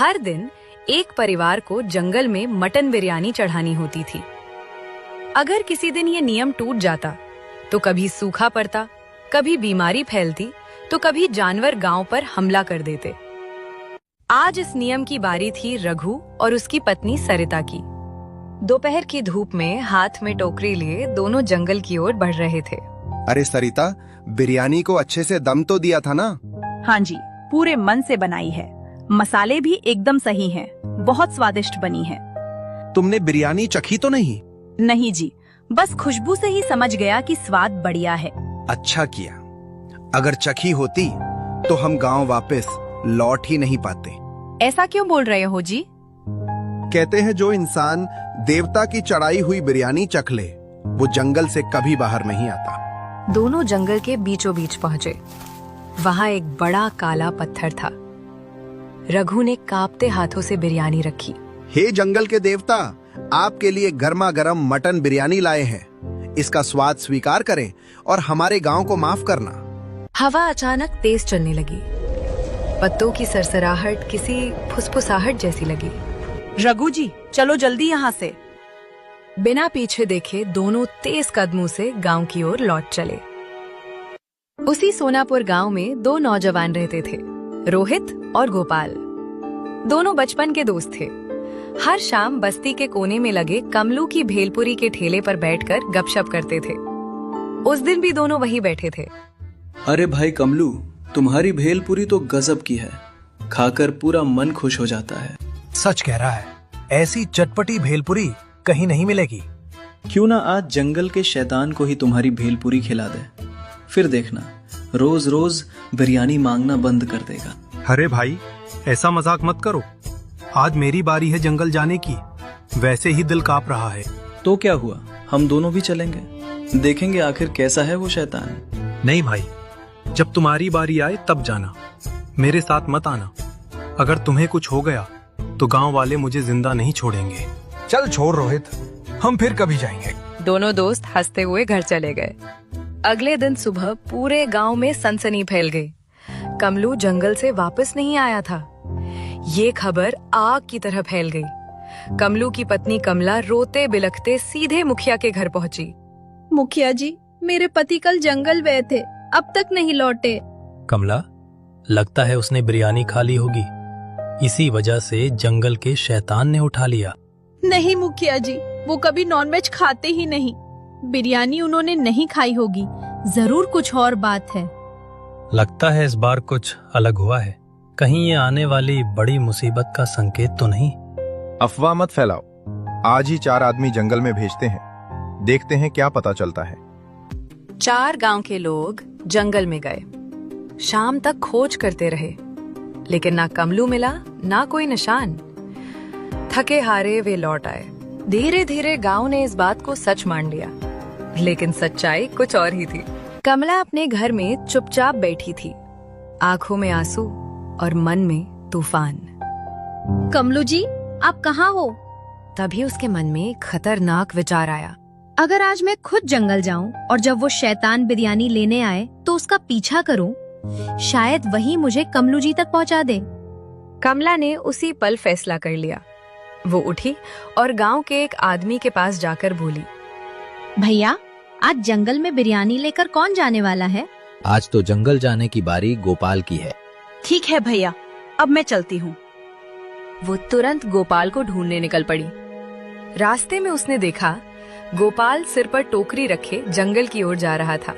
हर दिन एक परिवार को जंगल में मटन बिरयानी चढ़ानी होती थी। अगर किसी दिन ये नियम टूट जाता तो कभी सूखा पड़ता, कभी बीमारी फैलती, तो कभी जानवर गांव पर हमला कर देते। आज इस नियम की बारी थी रघु और उसकी पत्नी सरिता की। दोपहर की धूप में हाथ में टोकरी लिए दोनों जंगल की ओर बढ़ रहे थे। अरे सरिता, बिरयानी को अच्छे से दम तो दिया था ना? हाँ जी, पूरे मन से बनाई है। मसाले भी एकदम सही हैं, बहुत स्वादिष्ट बनी है। तुमने बिरयानी चखी तो नहीं? नहीं जी, बस खुशबू से ही समझ गया कि स्वाद बढ़िया है। अच्छा किया। अगर चखी होती तो हम गांव वापस लौट ही नहीं पाते। ऐसा क्यों बोल रहे हो जी? कहते हैं जो इंसान देवता की चढ़ाई हुई बिरयानी चख ले वो जंगल से कभी बाहर नहीं आता। दोनों जंगल के बीचों बीच पहुंचे। वहां एक बड़ा काला पत्थर था। रघु ने कांपते हाथों से बिरयानी रखी। हे जंगल के देवता, आपके लिए गर्मा गर्म मटन बिरयानी लाए हैं। इसका स्वाद स्वीकार करें और हमारे गांव को माफ करना। हवा अचानक तेज चलने लगी। पत्तों की सरसराहट किसी फुसफुसाहट जैसी लगी। रघु जी, चलो जल्दी यहाँ से। बिना पीछे देखे दोनों तेज कदमों से गांव की ओर लौट चले। उसी सोनापुर गांव में दो नौजवान रहते थे, रोहित और गोपाल। दोनों बचपन के दोस्त थे। हर शाम बस्ती के कोने में लगे कमलू की भेलपुरी के ठेले पर बैठकर गपशप करते थे। उस दिन भी दोनों वहीं बैठे थे। अरे भाई कमलू, तुम्हारी भेलपुरी तो गजब की है। खाकर पूरा मन खुश हो जाता है। सच कह रहा है, ऐसी चटपटी भेलपुरी कहीं नहीं मिलेगी। क्यों ना आज जंगल के शैतान को ही तुम्हारी भेलपुरी खिला दे, फिर देखना रोज रोज बिरयानी मांगना बंद कर देगा। अरे भाई, ऐसा मजाक मत करो। आज मेरी बारी है जंगल जाने की। वैसे ही दिल कांप रहा है। तो क्या हुआ, हम दोनों भी चलेंगे। देखेंगे आखिर कैसा है वो शैतान। नहीं भाई, जब तुम्हारी बारी आए तब जाना, मेरे साथ मत आना। अगर तुम्हें कुछ हो गया तो गांव वाले मुझे जिंदा नहीं छोड़ेंगे। चल छोड़ रोहित, हम फिर कभी जाएंगे। दोनों दोस्त हंसते हुए घर चले गए। अगले दिन सुबह पूरे गांव में सनसनी फैल गई। कमलू जंगल से वापस नहीं आया था। ये खबर आग की तरह फैल गई। कमलू की पत्नी कमला रोते बिलखते सीधे मुखिया के घर पहुंची। मुखिया जी, मेरे पति कल जंगल गए थे, अब तक नहीं लौटे। कमला, लगता है उसने बिरयानी खा ली होगी। इसी वजह से जंगल के शैतान ने उठा लिया। नहीं मुखिया जी, वो कभी नॉनवेज खाते ही नहीं। बिरयानी उन्होंने नहीं खाई होगी, जरूर कुछ और बात है। लगता है इस बार कुछ अलग हुआ है। कहीं ये आने वाली बड़ी मुसीबत का संकेत तो नहीं? अफवाह मत फैलाओ। आज ही 4 आदमी जंगल में भेजते हैं, देखते हैं क्या पता चलता है। 4 गांव के लोग जंगल में गए। शाम तक खोज करते रहे, लेकिन ना कमलू मिला, ना कोई निशान। थके हारे वे लौट आए। धीरे धीरे गांव ने इस बात को सच मान लिया, लेकिन सच्चाई कुछ और ही थी। कमला अपने घर में चुपचाप बैठी थी, आंखों में आंसू और मन में तूफान। कमलू जी, आप कहाँ हो? तभी उसके मन में एक खतरनाक विचार आया। अगर आज मैं खुद जंगल जाऊं और जब वो शैतान बिरयानी लेने आए तो उसका पीछा करूं, शायद वही मुझे कमलू जी तक पहुंचा दे। कमला ने उसी पल फैसला कर लिया। वो उठी और गांव के एक आदमी के पास जाकर बोली, भैया, आज जंगल में बिरयानी लेकर कौन जाने वाला है? आज तो जंगल जाने की बारी गोपाल की है। ठीक है भैया, अब मैं चलती हूँ। वो तुरंत गोपाल को ढूंढने निकल पड़ी। रास्ते में उसने देखा गोपाल सिर पर टोकरी रखे जंगल की ओर जा रहा था।